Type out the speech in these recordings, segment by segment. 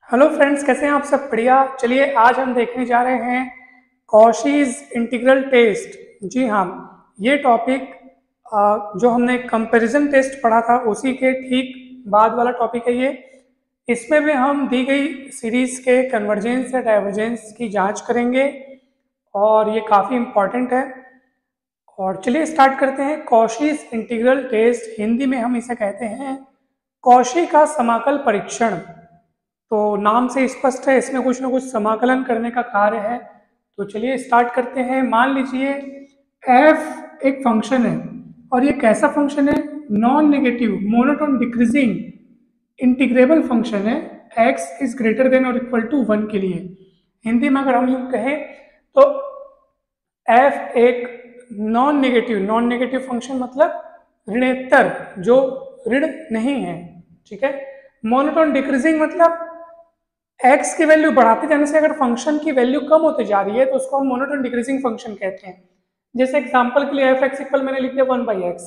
Hello friends, कैसे हैं आप सब? बढ़िया। चलिए आज हम देखने जा रहे हैं कॉशीज इंटीग्रल टेस्ट। जी हाँ, ये टॉपिक जो हमने कंपैरिजन टेस्ट पढ़ा था उसी के ठीक बाद वाला टॉपिक है ये। इसमें भी हम दी गई सीरीज के कन्वर्जेंस या डाइवर्जेंस की जांच करेंगे और ये काफ़ी इम्पॉर्टेंट है। और चलिए स्टार्ट करते हैं। कॉशीज इंटीग्रल टेस्ट, हिंदी में हम इसे कहते हैं कॉशी का समाकल परीक्षण। तो नाम से स्पष्ट है, इसमें कुछ ना कुछ समाकलन करने का कार्य है। तो चलिए स्टार्ट करते हैं। मान लीजिए f एक फंक्शन है और ये कैसा फंक्शन है? Non negative monotone decreasing integrable function है x इज ग्रेटर देन और इक्वल टू 1 के लिए। हिंदी में अगर हम यूँ कहें तो f एक नॉन नेगेटिव फंक्शन मतलब ऋणोत्तर जो ऋण नहीं है। ठीक है। मोनोटोन डिक्रीजिंग मतलब x की वैल्यू बढ़ाते जाने से अगर फंक्शन की वैल्यू कम होती जा रही है तो उसको हम मोनोटोन डिक्रीजिंग फंक्शन कहते हैं। जैसे एग्जांपल के लिए एफ एक्स इक्वल मैंने लिख दिया 1/x।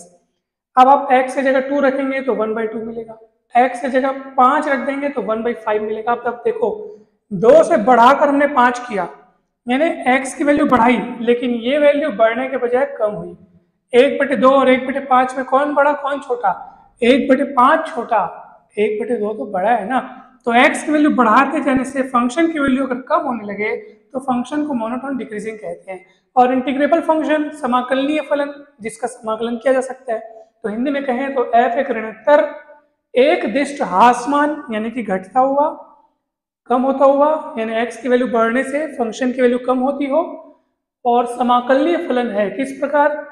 अब आप x की जगह 2 रखेंगे तो 1/2 मिलेगा, x की जगह 5 रख देंगे तो 1/5 मिलेगा। अब देखो 2 से बढ़ाकर हमने 5 किया, यानी x की वैल्यू बढ़ाई लेकिन ये वैल्यू बढ़ने के बजाय कम हुई। 1/2 और 1/5 में कौन बड़ा कौन छोटा? 1/5 छोटा, 1/2 तो बड़ा है ना। तो x की वैल्यू बढ़ाते जाने से फंक्शन की वैल्यू अगर कम होने लगे तो फंक्शन को मोनोटोन डिक्रीजिंग कहते हैं। और इंटीग्रेबल फंक्शन समाकलनीय फलन जिसका समाकलन किया जा सकता है। तो हिंदी में कहें तो f एक ऋणोत्तर एक दिष्ट ह्रासमान यानी कि घटता हुआ, कम होता हुआ, यानी x की वैल्यू बढ़ने से फंक्शन की वैल्यू कम होती हो, और समाकलनीय फलन है किस प्रकार?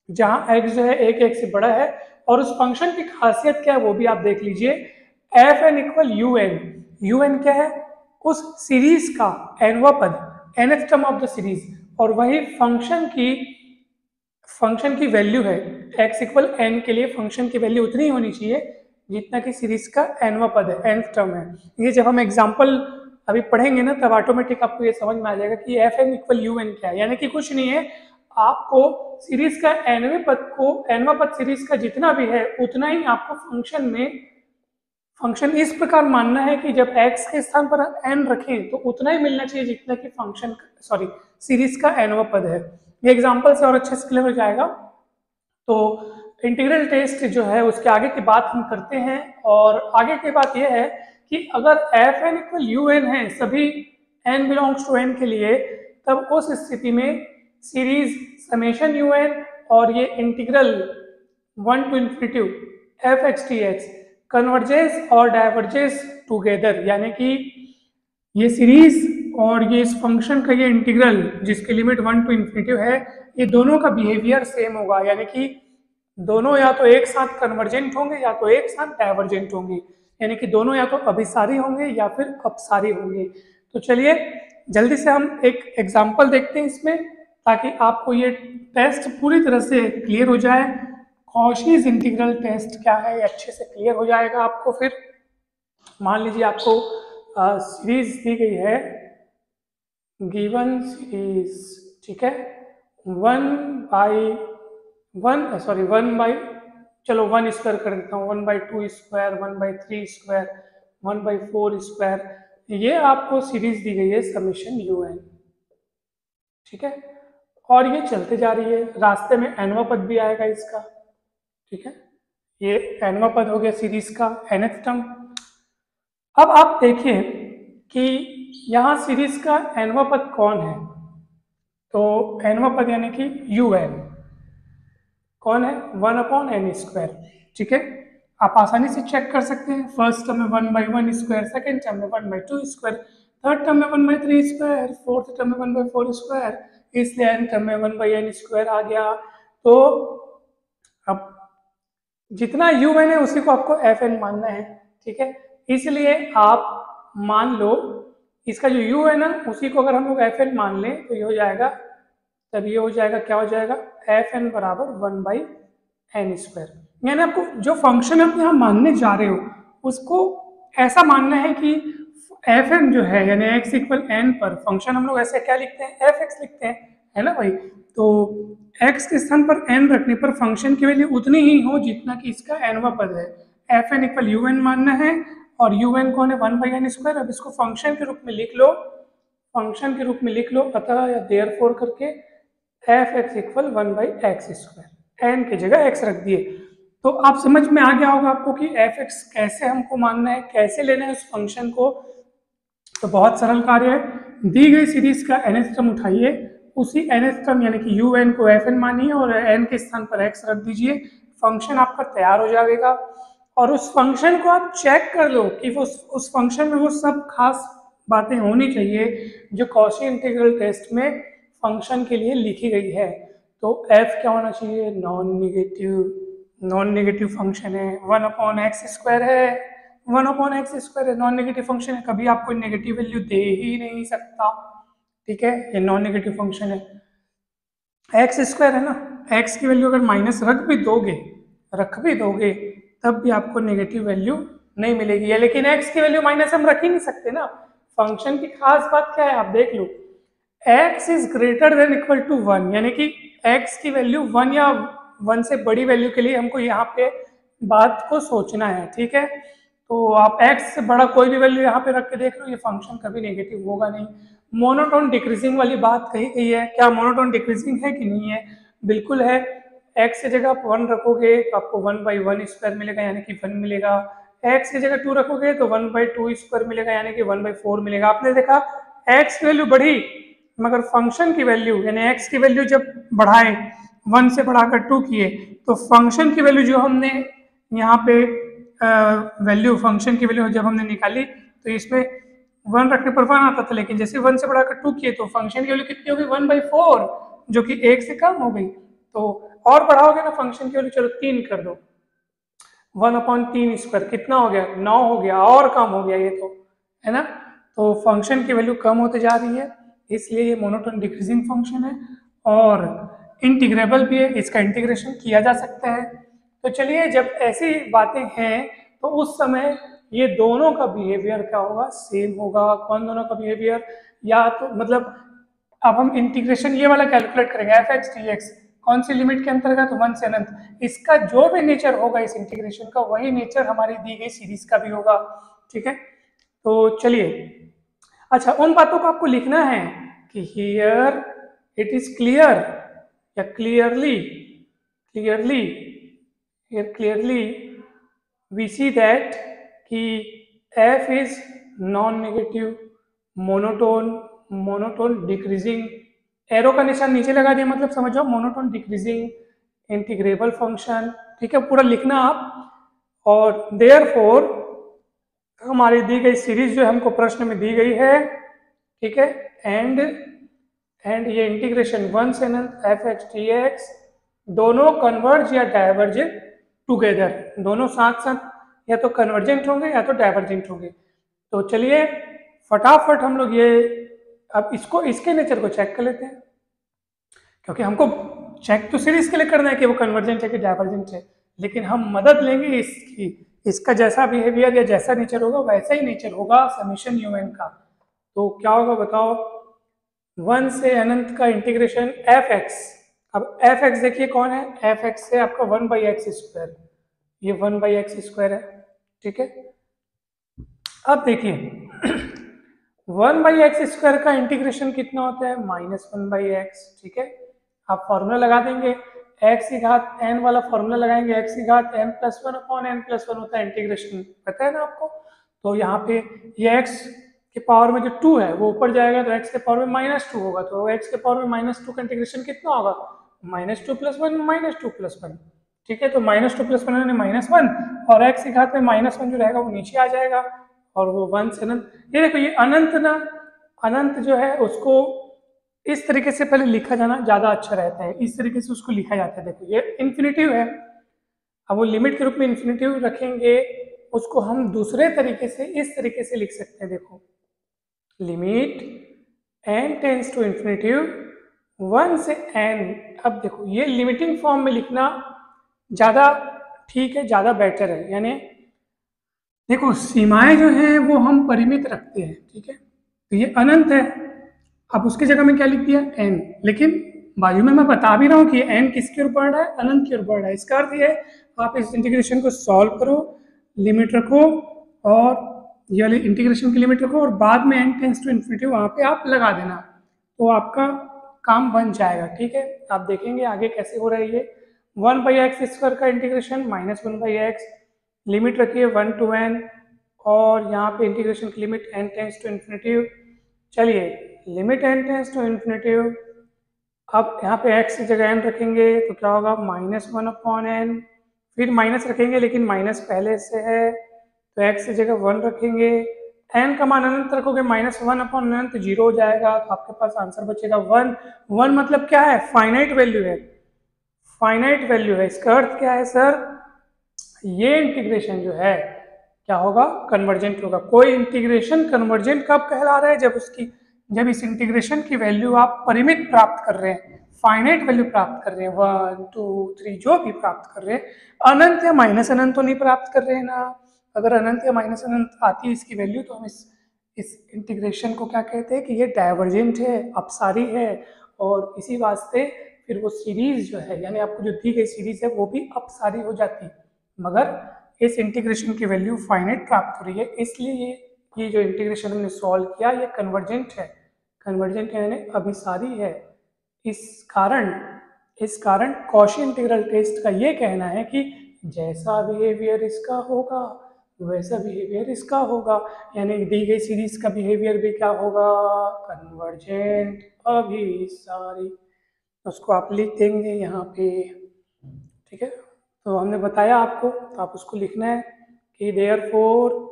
जहां x जो है एक से बड़ा है। और उस फंक्शन की खासियत क्या है वो भी आप देख लीजिए। F n equal u n. U n क्या है? उस सीरीज का एनवा पद, nth term of the series, और वही फंक्शन की वैल्यू है। x इक्वल एन के लिए फंक्शन की वैल्यू उतनी होनी चाहिए जितना कि सीरीज का nवा पद है, nth टर्म है। ये जब हम एग्जांपल अभी पढ़ेंगे ना तब ऑटोमेटिक आपको ये समझ में आ जाएगा कि f n equal u n क्या है। यानी कि कुछ नहीं है, आपको सीरीज का nवा पद सीरीज का जितना भी है उतना ही आपको फंक्शन इस प्रकार मानना है कि जब x के स्थान पर n रखें तो उतना ही मिलना चाहिए जितना कि सीरीज का nवा पद है। ये एग्जांपल से और अच्छे से क्लियर हो जाएगा। तो इंटीग्रल टेस्ट जो है उसके आगे की बात हम करते हैं, और आगे की बात यह है कि अगर f n equal u n है सभी n बिलोंग्स टू n के लिए, तब उस स्थिति में सीरीज समेशन यू एन और ये integral 1 to infinity F x T x converges और डाइवर्जेस टुगेदर। यानी कि ये सीरीज और ये इस फंक्शन का ये इंटीग्रल जिसकी लिमिट 1 to infinity है, ये दोनों का बिहेवियर सेम होगा। यानी कि दोनों या तो एक साथ कन्वर्जेंट होंगे या तो एक साथ डाइवर्जेंट होंगे। यानी कि दोनों या तो अभिसारी होंगे या फिर अपसारी होंगे। तो चलिए जल्दी से हम एक एग्जाम्पल देखते हैं इसमें, ताकि आपको ये टेस्ट पूरी तरह से क्लियर हो जाए। कॉशीज इंटीग्रल टेस्ट क्या है ये अच्छे से क्लियर हो जाएगा आपको। फिर मान लीजिए आपको सीरीज दी गई है, गिवन सीरीज, ठीक है, 1/1 चलो 1 स्क्वायर कर देता हूँ, 1/2 स्क्वायर, 1/3 स्क्वायर, 1/4 स्क्वायर, ये आपको सीरीज दी गई है समेशन यू एन। ठीक है, और ये चलते जा रही है, रास्ते में एनवा पद भी आएगा इसका। ठीक है, ये एनवा पद हो गया सीरीज का nth टर्म। अब आप देखिए कि यहाँ सीरीज का एनवा पद कौन है? तो एनवा पद यानी कि यू एन कौन है? 1/n²। ठीक है, आप आसानी से चेक कर सकते हैं। फर्स्ट टर्म में 1/1 स्क्वायर, सेकेंड टर्म में 1/2 स्क्वायर, थर्ड टर्म में 1/3 स्क्वायर, फोर्थ टर्म में 1/4 स्क्वायर, इसलिए एन टर्म में 1/n स्क्वायर आ गया। तो अब जितना यू एन है उसी को आपको एफ एन मानना है। ठीक है, इसलिए आप मान लो इसका जो यू है ना उसी को अगर हम लोग एफ एन मान लें तो ये हो जाएगा, तब ये हो जाएगा, क्या हो जाएगा? एफ एन बराबर 1/n²। यानी आपको जो फंक्शन आप यहाँ मानने जा रहे हो उसको ऐसा मानना है कि एफ एन जो है यानी एक्स इक्वल एन पर फंक्शन हम लोग ऐसे क्या लिखते हैं? एफ एक्स लिखते हैं, है ना भाई। तो x के स्थान पर n रखने पर फंक्शन की वैल्यू उतनी ही हो जितना कि इसका nवा पद है। F n equal u n मानना है और यू एन कौन है, 1/n²। अब इसको फंक्शन के रूप में लिख लो, फंक्शन के रूप में लिख लो, अतः या देयरफॉर करके F x equal 1/x², N की जगह एक्स रख दिए। तो आप समझ में आ गया होगा आपको कि एफ एक्स कैसे हमको मानना है, कैसे लेना है उस फंक्शन को। तो बहुत सरल कार्य है, दी गई सीरीज का nth टर्म उठाइए, उसी nth टर्म यानी कि यू एन को एफ एन मानिए और एन के स्थान पर एक्स रख दीजिए, फंक्शन आपका तैयार हो जाएगा। और उस फंक्शन को आप चेक कर लो कि वो उस फंक्शन में वो सब खास बातें होनी चाहिए जो कॉची इंटीग्रल टेस्ट में फंक्शन के लिए लिखी गई है। तो f क्या होना चाहिए, नॉन नेगेटिव फंक्शन है, 1/x² है, 1/x² है, नॉन नेगेटिव फंक्शन है, कभी आपको नेगेटिव वैल्यू दे ही नहीं सकता, ठीक है, ये नॉन नेगेटिव फंक्शन है। x² है ना, x की वैल्यू अगर माइनस रख भी दोगे तब भी आपको नेगेटिव वैल्यू नहीं मिलेगी है, लेकिन x की वैल्यू माइनस हम रख ही नहीं सकते ना। फंक्शन की खास बात क्या है, आप देख लो, x is greater than equal to 1, यानी कि x की वैल्यू 1 या 1 से बड़ी वैल्यू के लिए हमको यहाँ पे बात को सोचना है, ठीक है। तो आप x से बड़ा कोई भी वैल्यू यहाँ पे रख के देख लो, ये फंक्शन कभी नेगेटिव होगा नहीं। मोनोटोन डिक्रीजिंग वाली बात कही गई है, क्या मोनोटोन डिक्रीजिंग है कि नहीं है, बिल्कुल है। x की जगह आप 1 रखोगे तो आपको 1/1² मिलेगा, यानी कि 1 मिलेगा। x की जगह 2 रखोगे तो 1/2² मिलेगा, यानी कि 1/4 मिलेगा। आपने देखा x की वैल्यू बढ़ी, मगर फंक्शन की वैल्यू यानी x की वैल्यू जब बढ़ाए 1 से बढ़ाकर 2 किए, तो फंक्शन की वैल्यू जो हमने यहाँ पे वैल्यू फंक्शन की वैल्यू जब हमने निकाली तो इसमें 1 रखने पर 1 आता था, लेकिन जैसे 1 से बढ़ाकर 2 किए तो फंक्शन की वैल्यू कितनी होगी, 1/4, जो कि 1 से कम हो गई। तो और बढ़ाओगे ना फंक्शन की वैल्यू, चलो 3 कर दो, 1/3² कितना हो गया, 9 हो गया, और कम हो गया ये तो, है ना। तो फंक्शन की वैल्यू कम होते जा रही है, इसलिए ये मोनोटोन डिक्रीजिंग फंक्शन है और इंटीग्रेबल भी है, इसका इंटीग्रेशन किया जा सकता है। तो चलिए, जब ऐसी बातें हैं तो उस समय ये दोनों का बिहेवियर क्या होगा, सेम होगा। कौन दोनों का बिहेवियर, या तो मतलब अब हम इंटीग्रेशन ये वाला कैलकुलेट करेंगे, एफ एक्स डी एक्स कौन सी लिमिट के अंतर्गत, 1 से अनंत, इसका जो भी नेचर होगा इस इंटीग्रेशन का, वही नेचर हमारी दी गई सीरीज का भी होगा, ठीक है। तो चलिए, अच्छा उन बातों को आपको लिखना है कि हियर इट इज क्लियर या क्लियरली वी सी दैट कि f is non negative monotone decreasing, arrow का निशान नीचे लगा दिया, मतलब समझो मोनोटोन डिक्रीजिंग इंटीग्रेबल फंक्शन, ठीक है, पूरा लिखना आप। और देयरफॉर हमारी दी गई सीरीज जो हमको प्रश्न में दी गई है, ठीक है, एंड ये इंटीग्रेशन 1 से अनंत एफ एक्स डी एक्स दोनों कन्वर्ज या डाइवर्जेंट टुगेदर, दोनों साथ साथ या तो कन्वर्जेंट होंगे या तो डाइवर्जेंट होंगे। तो चलिए फटाफट हम लोग ये अब इसको इसके नेचर को चेक कर लेते हैं, क्योंकि हमको चेक तो सीरीज के लिए करना है कि वो कन्वर्जेंट है कि डाइवर्जेंट है, लेकिन हम मदद लेंगे इसकी, इसका जैसा बिहेवियर या जैसा नेचर होगा वैसा ही नेचर होगा समीशन यू एन का। तो क्या होगा बताओ, 1 से अनंत का इंटीग्रेशन एफ एक्स, अब एफ एक्स देखिए कौन है, एफ एक्स है आपका 1/x², ये 1/x² है, ठीक है। अब देखिए 1/x² का इंटीग्रेशन कितना होता है, -1/x, ठीक है। आप फॉर्मूला लगा देंगे, x की घात n वाला फॉर्मूला लगाएंगे, x की घात n+1/n+1 होता है इंटीग्रेशन, पता है ना आपको। तो यहाँ पे ये x के पावर में जो 2 है वो ऊपर जाएगा तो x के पावर में -2 होगा, तो x के पावर में -2 का इंटीग्रेशन कितना होगा, -2+1 -2+1, ठीक है। तो -2+1 यानी -1 और x की घात में -1 जो रहेगा वो नीचे आ जाएगा और वो 1 से अनंत। ये देखो ये अनंत ना, अनंत जो है उसको इस तरीके से पहले लिखा जाना ज़्यादा अच्छा रहता है, इस तरीके से उसको लिखा जाता है। देखो ये इन्फिनिटिव है, अब वो लिमिट के रूप में इन्फिनिटिव रखेंगे, उसको हम दूसरे तरीके से इस तरीके से लिख सकते हैं, देखो limit n tends to infinitive 1 से n। अब देखो ये लिमिटिंग फॉर्म में लिखना ज़्यादा ठीक है, ज़्यादा बेटर है, यानी देखो सीमाएं जो हैं वो हम परिमित रखते हैं, ठीक है। तो ये अनंत है, अब उसकी जगह में क्या लिख दिया n, लेकिन बाजू में मैं बता भी रहा हूँ कि n किसके ऊपर बढ़ रहा है, अनंत की ओर बढ़ रहा है। इसका अर्थ ये है आप इस इंटीग्रेशन को सॉल्व करो, लिमिट रखो और ये वाली इंटीग्रेशन की लिमिट रखो और बाद में n टेंस टू इन्फिनिटी वहाँ पे आप लगा देना, तो आपका काम बन जाएगा। ठीक है, आप देखेंगे आगे कैसे हो रहा है ये। 1/x² का इंटीग्रेशन -1/x, लिमिट रखिए 1 to n, और यहाँ पे इंटीग्रेशन की limit n tends to infinity. चलिए, limit n tends to infinity, अब यहाँ पे x की जगह n रखेंगे तो क्या होगा, -1/n, फिर माइनस रखेंगे लेकिन माइनस पहले से है तो x की जगह 1 रखेंगे, n का मान अनंत रखोगे -1/n तो 0 हो जाएगा, तो आपके पास आंसर बचेगा 1। 1 मतलब क्या है, फाइनाइट वैल्यू है, फाइनाइट वैल्यू है। इसका अर्थ क्या है सर, ये इंटीग्रेशन जो है क्या होगा, कन्वर्जेंट होगा। कोई इंटीग्रेशन कन्वर्जेंट कब कहला रहा है, जब इस इंटीग्रेशन की वैल्यू आप परिमित प्राप्त कर रहे हैं, फाइनाइट वैल्यू प्राप्त कर रहे हैं, 1 2 3 जो भी प्राप्त कर रहे हैं, अनंत या माइनस अनंत तो नहीं प्राप्त कर रहे हैं ना। अगर अनंत या माइनस अनंत आती है इसकी वैल्यू तो हम इस इंटीग्रेशन को क्या कहते हैं कि ये डाइवर्जेंट है, अपसारी है, और इसी वास्ते फिर वो सीरीज जो है, यानी आपको जो दी गई सीरीज है वो भी अपसारी हो जाती है, मगर इस इंटीग्रेशन की वैल्यू फाइनाइट प्राप्त हो रही है, इसलिए ये जो इंटीग्रेशन हमने सॉल्व किया ये कन्वर्जेंट है। कन्वर्जेंट यानी अभिसारी है। इस कारण कॉशी इंटीग्रल टेस्ट का ये कहना है कि जैसा बिहेवियर इसका होगा वैसा बिहेवियर इसका होगा, यानी दी गई सीरीज का बिहेवियर भी क्या होगा, कन्वर्जेंट अभिसारी। उसको आप लिख देंगे यहाँ पे। ठीक है, तो हमने बताया आपको, तो आप उसको लिखना है कि देयरफॉर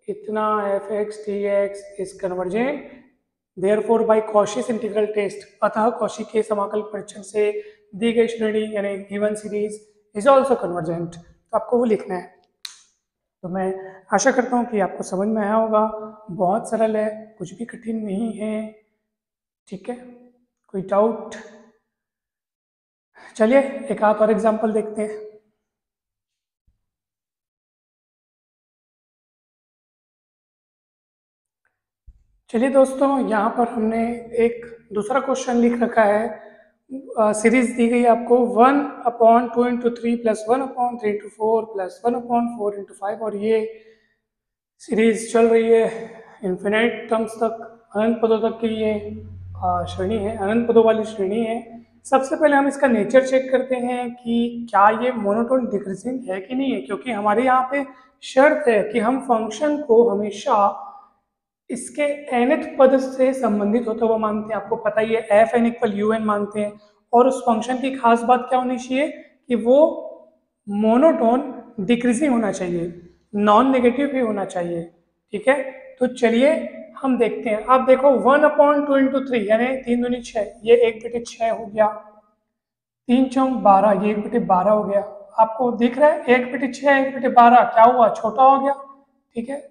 इतना f(x) dx is convergent, therefore by Cauchy's integral test, अतः कॉशी के समाकल परीक्षण से दी गई श्रेणी यानी given series is also convergent, तो आपको वो लिखना है। तो मैं आशा करता हूँ कि आपको समझ में आया होगा, बहुत सरल है, कुछ भी कठिन नहीं है। ठीक है, कोई डाउट? चलिए एक आध और एग्जाम्पल देखते हैं। चलिए दोस्तों, यहाँ पर हमने एक दूसरा क्वेश्चन लिख रखा है। सीरीज दी गई आपको 1/2 × 3 + 1/3 × 4 + 1/4 × 5, और ये सीरीज चल रही है इन्फिनाइट टर्म्स तक, अनंत पदों तक की ये श्रेणी है, अनंत पदों वाली श्रेणी है। सबसे पहले हम इसका नेचर चेक करते हैं कि क्या ये मोनोटोन डिक्रीजिंग है कि नहीं है, क्योंकि हमारे यहाँ पे शर्त है कि हम फंक्शन को हमेशा इसके nth पद से संबंधित होता हुआ मानते हैं। आपको पता ही है fn = un मानते हैं, और उस फंक्शन की खास बात क्या होनी चाहिए कि वो मोनोटोन डिक्रीजिंग होना चाहिए, नॉन नेगेटिव भी होना चाहिए। ठीक है, तो चलिए हम देखते हैं। आप देखो 1/2 × 3 यानी 3 दूनी 6, ये 1/6 हो गया, 3 चौक 12, ये 1/12 हो गया। आपको दिख रहा है 1/6 1/12 क्या हुआ, छोटा हो गया। ठीक है,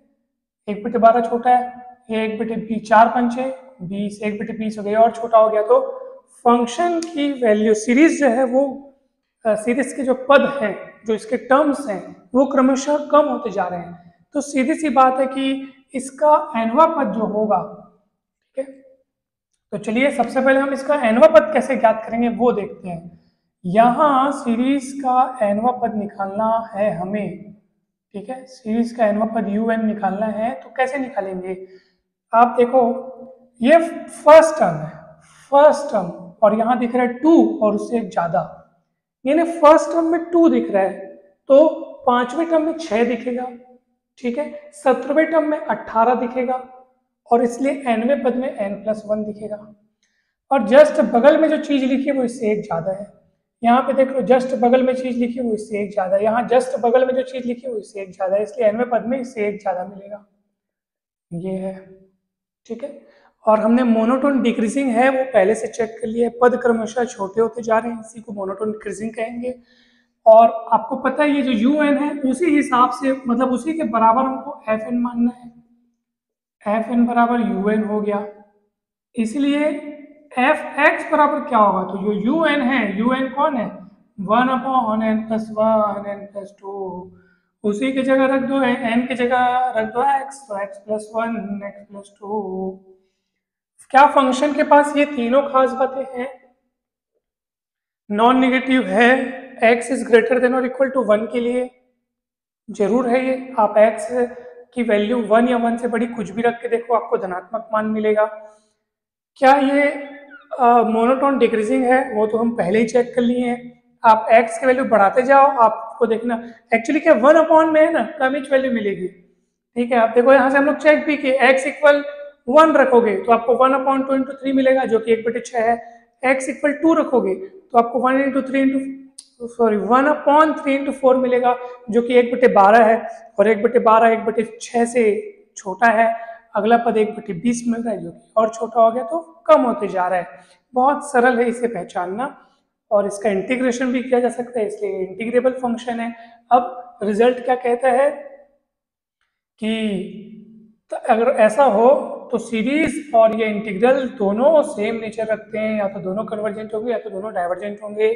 1/12 छोटा है, ये 1/20, 4 पंचे 20, 1/20 हो गया और छोटा हो गया। तो फंक्शन की वैल्यू सीरीज जो है वो सीरीज के जो पद हैं, जो इसके टर्म्स हैं, वो क्रमशः कम होते जा रहे हैं। तो सीधी सी बात है कि इसका nवां पद जो होगा, ठीक है, तो चलिए सबसे पहले हम इसका nवां पद कैसे ज्ञात करेंगे वो देखते हैं। यहाँ सीरीज का nवां पद निकालना है हमें। ठीक है, सीरीज का nवां पद un निकालना है, तो कैसे निकालेंगे? आप देखो ये फर्स्ट टर्म है, फर्स्ट टर्म, और यहाँ दिख रहा है 2 और उससे एक ज्यादा, यानी फर्स्ट टर्म में 2 दिख रहा है, तो पांचवें टर्म में 6 दिखेगा। ठीक है, 17वें टर्म में 18 दिखेगा, और इसलिए nवें पद में n+1 दिखेगा। और जस्ट बगल में जो चीज लिखी है वो इससे एक ज्यादा है। यहाँ पे देख लो, जस्ट बगल में चीज लिखी है वो इससे एक ज्यादा है, यहाँ जस्ट बगल में जो चीज लिखी है वो इससे एक ज्यादा है, इसलिए nवें पद में इससे एक ज्यादा मिलेगा। ये है। ठीक है, और हमने मोनोटोन डिक्रीजिंग है वो पहले से चेक कर लिया है, पद क्रमशः छोटे होते जा रहे हैं, इसी को मोनोटोन डिक्रीजिंग कहेंगे। और आपको पता है ये जो un है उसी हिसाब से, मतलब उसी के बराबर हमको fn मानना है, fn = un हो गया। इसलिए fx बराबर क्या होगा, तो जो un है, un कौन है, 1/n+1 n+2, उसी की जगह रख दो, n की जगह रख दो x, तो x+1 x+2। क्या फंक्शन के पास ये तीनों खास बातें हैं? नॉन नेगेटिव है, x > 1 के लिए जरूर है ये। आप x की वैल्यू 1 या 1 से बड़ी कुछ भी रख के देखो, आपको धनात्मक मान मिलेगा। क्या ये मोनोटोन डिक्रीजिंग है, वो तो हम पहले ही चेक कर लिए हैं। आप x की वैल्यू बढ़ाते जाओ, आपको देखना एक्चुअली क्या 1 अपॉन में है ना, कम ही वैल्यू मिलेगी। ठीक है, आप देखो यहाँ से हम लोग चेक भी किए, x इक्वल 1 रखोगे तो आपको 1 अपॉन 2 इंटू 3 मिलेगा, जो कि 1/6 है। x इक्वल 2 रखोगे तो आपको 1 into 3 into sorry 1 upon 3 into 4 मिलेगा, जो कि 1/12 है। और 1/12 1/6 से छोटा है। अगला पद 1/20 मिल रहा है, जो कि और छोटा हो गया तो कम होते जा रहा है। बहुत सरल है इसे पहचानना, और इसका इंटीग्रेशन भी किया जा सकता है, इसलिए इंटीग्रेबल फंक्शन है। अब रिजल्ट क्या कहता है कि तो अगर ऐसा हो तो सीरीज और ये इंटीग्रल दोनों सेम नेचर रखते हैं, या तो दोनों कन्वर्जेंट होंगे या तो दोनों डाइवर्जेंट होंगे।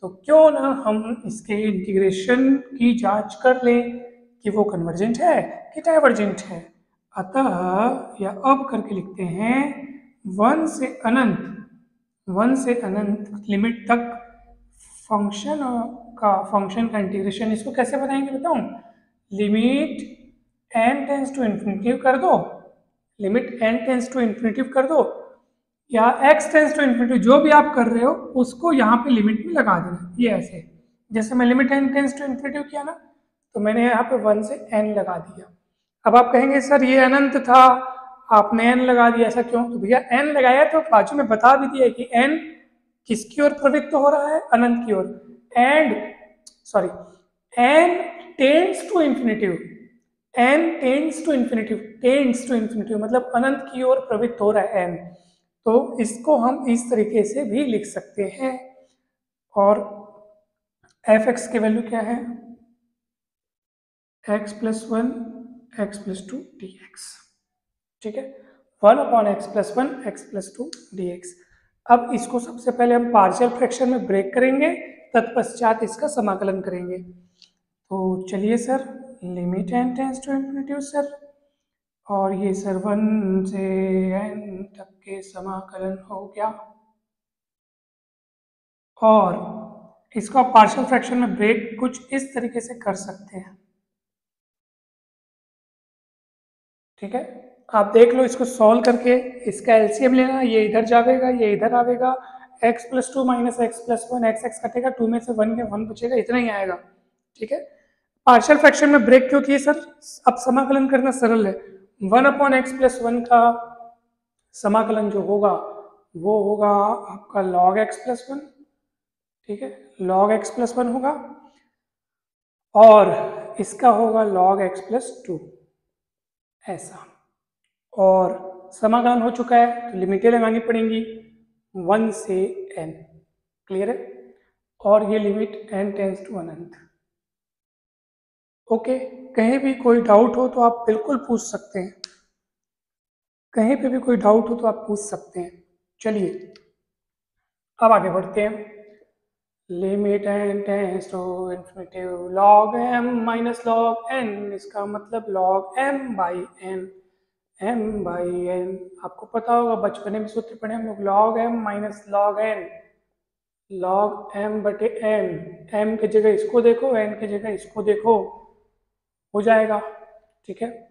तो क्यों ना हम इसके इंटीग्रेशन की जांच कर लें कि वो कन्वर्जेंट है कि डाइवर्जेंट है। अतः या अब करके लिखते हैं 1 से अनंत लिमिट तक फंक्शन का इंटीग्रेशन। इसको कैसे बनाएंगे बताऊं? Limit n tends to infinitive कर दो, limit n tends to infinitive कर दो, या x टेंस टू इन्फिनिटिव, जो भी आप कर रहे हो उसको यहाँ पे लिमिट में लगा देना। ये ऐसे जैसे मैं limit n tends to infinitive किया ना, तो मैंने यहाँ पे 1 से n लगा दिया। अब आप कहेंगे सर ये अनंत था, आपने n लगा दिया, ऐसा क्यों? तो भैया n लगाया तो बाजू में बता भी दिया कि n किसकी ओर प्रवृत्त हो रहा है? अनंत की ओर। And sorry n tends to infinitive, n tends to infinitive मतलब अनंत की ओर प्रवृत्त हो रहा है n। तो इसको हम इस तरीके से भी लिख सकते हैं। और f(x) की वैल्यू क्या है? x plus 1 x plus 2 dx। ठीक है, 1 upon x plus 1 x plus 2 dx। अब इसको सबसे पहले हम पार्शियल फ्रैक्शन में ब्रेक करेंगे, तत्पश्चात इसका समाकलन करेंगे। तो चलिए sir, limit n tends to infinitive sir, और ये सर 1 से n तक के समाकलन हो गया। और इसको आप पार्शियल फ्रैक्शन में ब्रेक कुछ इस तरीके से कर सकते हैं। ठीक है, आप देख लो इसको सॉल्व करके, इसका एलसीएम लेना, ये इधर जाएगा ये इधर आवेगा, x plus 2 minus x plus 1, x कटेगा, 2 में से 1 के 1 बचेगा, इतना ही आएगा। ठीक है, पार्शियल फ्रैक्शन में ब्रेक क्यों किए सर? अब समाकलन करना सरल है। 1 अपॉन एक्स प्लस 1 का समाकलन जो होगा वो होगा आपका log x प्लस 1। ठीक है, log x प्लस 1 होगा, और इसका होगा log x प्लस 2, ऐसा। और समाकलन हो चुका है तो लिमिटें लगानी पड़ेंगी 1 से n। क्लियर है? और ये लिमिट n टेंस टू अनंत। ओके, कहीं भी कोई डाउट हो तो आप बिल्कुल पूछ सकते हैं, कहीं पे भी कोई डाउट हो तो आप पूछ सकते हैं। चलिए अब आगे बढ़ते हैं। Limit n tends to infinitive log m minus log n, इसका मतलब log m by n, m by n। आपको पता होगा बचपन में सूत्र पढ़े हम लोग, log m minus log n, log m बटे n, m की जगह इसको देखो, n की जगह इसको देखो, हो जाएगा। ठीक है,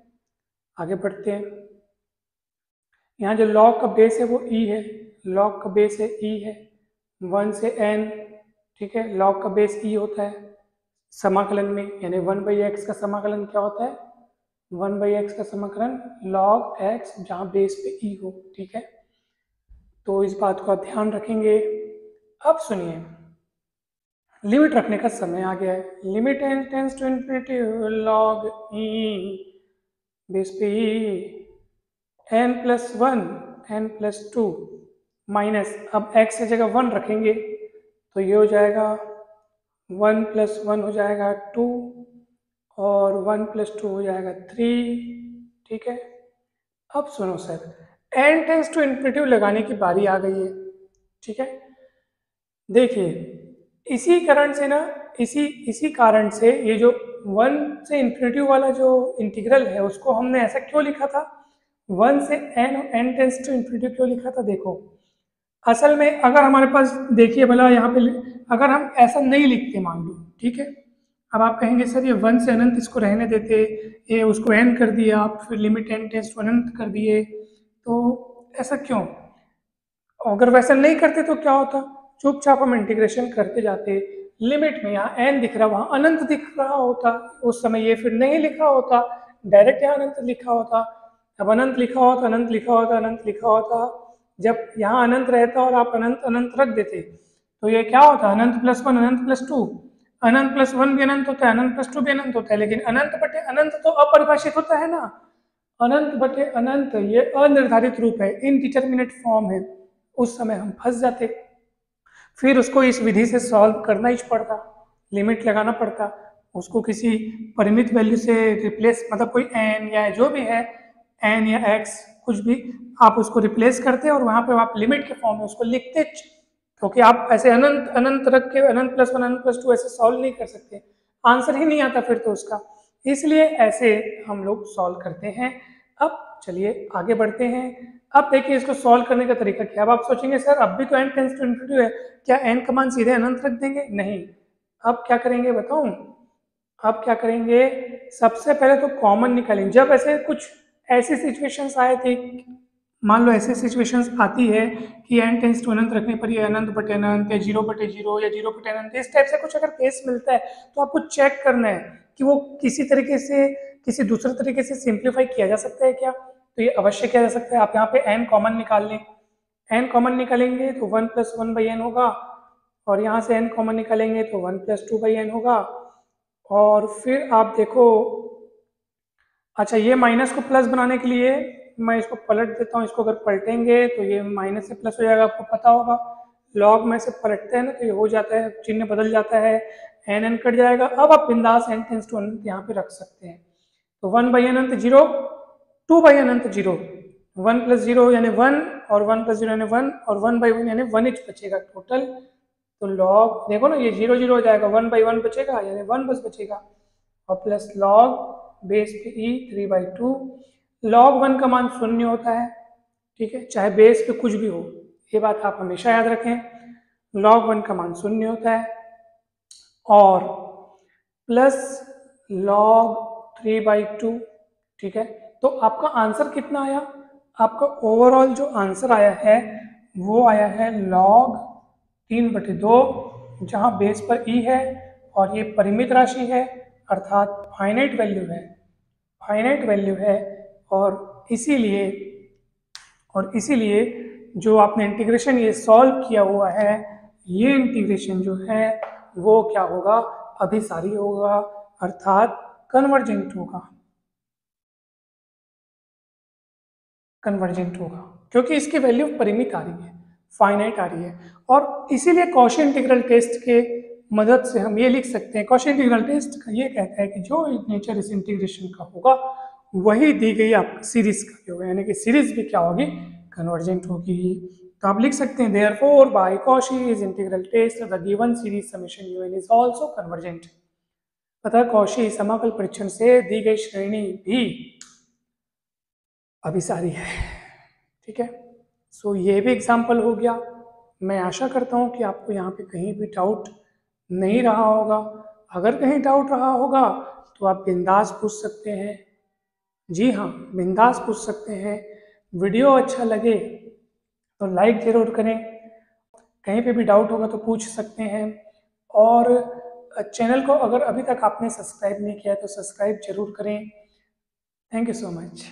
आगे बढ़ते हैं। यहाँ जो log का बेस है वो e है, log का बेस है e है, 1 से n। ठीक है, log का बेस e होता है समाकलन में, यानी 1/x का समाकलन क्या होता है? 1/x का समाकलन log x, जहाँ बेस पे e हो। ठीक है, तो इस बात को आप ध्यान रखेंगे। अब सुनिए, लिमिट रखने का समय आ गया है। Limit n tends to infinitive log e base पे e n plus 1 n plus 2 minus, अब x की जगह 1 रखेंगे तो ये हो जाएगा 1 प्लस 1 हो जाएगा 2, और 1 प्लस 2 हो जाएगा 3। ठीक है, अब सुनो sir, n tends to infinitive लगाने की बारी आ गई है। ठीक है, देखिए इसी कारण से ना, इसी कारण से ये जो 1 से इन्फिनिटिव वाला जो इंटीग्रल है उसको हमने ऐसा क्यों लिखा था, 1 से n टेंस टू इन्फिनिटिव क्यों लिखा था? देखो असल में अगर हमारे पास, देखिए भला यहाँ पे, अगर हम ऐसा नहीं लिखते मान लो, ठीक है, अब आप कहेंगे सर ये 1 से अनंत इसको रहने देते, ये उसको n कर दिया आप, फिर लिमिट n टेंड्स टू अनंत कर दिए, तो ऐसा क्यों? अगर वैसा नहीं करते तो क्या होता? चुपचाप हम इंटीग्रेशन करते जाते, लिमिट में यहाँ n दिख रहा वहाँ अनंत दिख रहा होता, उस समय ये फिर नहीं लिखा होता, डायरेक्ट यहाँ अनंत लिखा होता। अब अनंत लिखा होता, अनंत लिखा होता, अनंत लिखा होता, जब यहाँ अनंत रहता और आप अनंत अनंत रख देते तो ये क्या होता? अनंत प्लस 1 अनंत प्लस 2, अनंत प्लस 1 भी अनंत होता है, अनंत प्लस 2 भी अनंत होता है, लेकिन अनंत बटे अनंत तो अपरिभाषित होता है ना। अनंत बटे अनंत ये अनिर्धारित रूप है, इनडिटरमिनेट फॉर्म है, उस समय हम फंस जाते, फिर उसको इस विधि से सॉल्व करना ही पड़ता, लिमिट लगाना पड़ता, उसको किसी परिमित वैल्यू से रिप्लेस, मतलब कोई n या जो भी है n या x कुछ भी आप उसको रिप्लेस करते और वहाँ पे आप लिमिट के फॉर्म में उसको लिखते, क्योंकि आप ऐसे अनंत अनंत रख के अनंत प्लस 1 अनंत प्लस 2 ऐसे सॉल्व नहीं कर सकते, आंसर ही नहीं आता फिर तो उसका, इसलिए ऐसे हम लोग सॉल्व करते हैं। अब चलिए आगे बढ़ते हैं। अब देखिए इसको सॉल्व करने का तरीका क्या। अब आप सोचेंगे सर अब भी तो n टेंस टू इन्फिनिटी है, क्या n का मान सीधे अनंत रख देंगे? नहीं, अब क्या करेंगे बताऊं? अब क्या करेंगे, सबसे पहले तो कॉमन निकालेंगे। जब ऐसे कुछ ऐसी सिचुएशंस आए थे, मान लो ऐसी सिचुएशंस आती है कि n टेंस टू अनंत रखने पर ये अनंत बटे अनंत या 0 बटे 0 या 0 बटे अनंत, इस टाइप से कुछ अगर केस मिलता है तो आपको चेक करना है कि वो किसी तरीके से किसी दूसरे तरीके से सिंप्लीफाई किया जा सकता है क्या। तो ये अवश्य किया जा सकता है। आप यहाँ पे n कॉमन निकाल लें, n कॉमन निकालेंगे तो 1 प्लस 1 बाई एन होगा, और यहाँ से n कॉमन निकालेंगे तो 1 प्लस 2 बाई एन होगा, और फिर आप देखो, अच्छा ये माइनस को प्लस बनाने के लिए मैं इसको पलट देता हूँ, इसको अगर पलटेंगे तो ये माइनस से प्लस हो जाएगा, आपको पता होगा लॉग में से पलटते हैं ना तो ये हो जाता है, चिन्ह बदल जाता है, एन एन कट जाएगा। अब आप बिंदास n टेंस टू अनंत यहाँ पे रख सकते हैं, तो 1 by Anant 0, 2 by Anant 0, 1 plus 0 यानी 1, और 1 प्लस 0 यानी 1, और 1 बाई 1 यानी 1 ही बचेगा टोटल। तो लॉग देखो ना ये 0 0 हो जाएगा, 1 बाई 1 बचेगा यानी 1 बस बचेगा, और प्लस लॉग बेस पे ई 3/2। लॉग 1 का मान शून्य होता है, ठीक है, चाहे बेस पे कुछ भी हो, ये बात आप हमेशा याद रखें, लॉग 1 का मान शून्य होता है, और प्लस लॉग 3/2, ठीक है। तो आपका आंसर कितना आया? आपका ओवरऑल जो आंसर आया है वो आया है लॉग 3/2, जहाँ बेस पर ई है और ये परिमित राशि है अर्थात फाइनाइट वैल्यू है, फाइनाइट वैल्यू है, और इसीलिए जो आपने इंटीग्रेशन ये सॉल्व किया हुआ है, ये इंटीग्रेशन जो है वो क्या होगा? अभिसारी होगा, अर्थात कन्वर्जेंट होगा, कन्वर्जेंट होगा, क्योंकि इसकी वैल्यू परिमित आ रही है, फाइनाइट आ रही है। और इसीलिए कॉशी इंटीग्रल टेस्ट के मदद से हम ये लिख सकते हैं, कॉशी इंटीग्रल टेस्ट का ये कहता है कि जो नेचर इस इंटीग्रेशन का होगा वही दी गई आपका सीरीज का भी होगा, यानी कि सीरीज भी क्या होगी? कन्वर्जेंट होगी। तो आप लिख सकते हैं therefore by Cauchy's integral test the given series summation u n is also convergent. अतः कॉशी समाकल परीक्षण से दी गई श्रेणी भी अभिसारी है, ठीक है। सो ये भी एग्जाम्पल हो गया। मैं आशा करता हूँ कि आपको यहाँ पे कहीं भी डाउट नहीं रहा होगा, अगर कहीं डाउट रहा होगा तो आप बिंदास पूछ सकते हैं, जी हाँ बिंदास पूछ सकते हैं। वीडियो अच्छा लगे तो लाइक जरूर करें, कहीं पे भी डाउट होगा तो पूछ सकते हैं, और चैनल को अगर अभी तक आपने सब्सक्राइब नहीं किया है तो सब्सक्राइब जरूर करें। Thank you so much.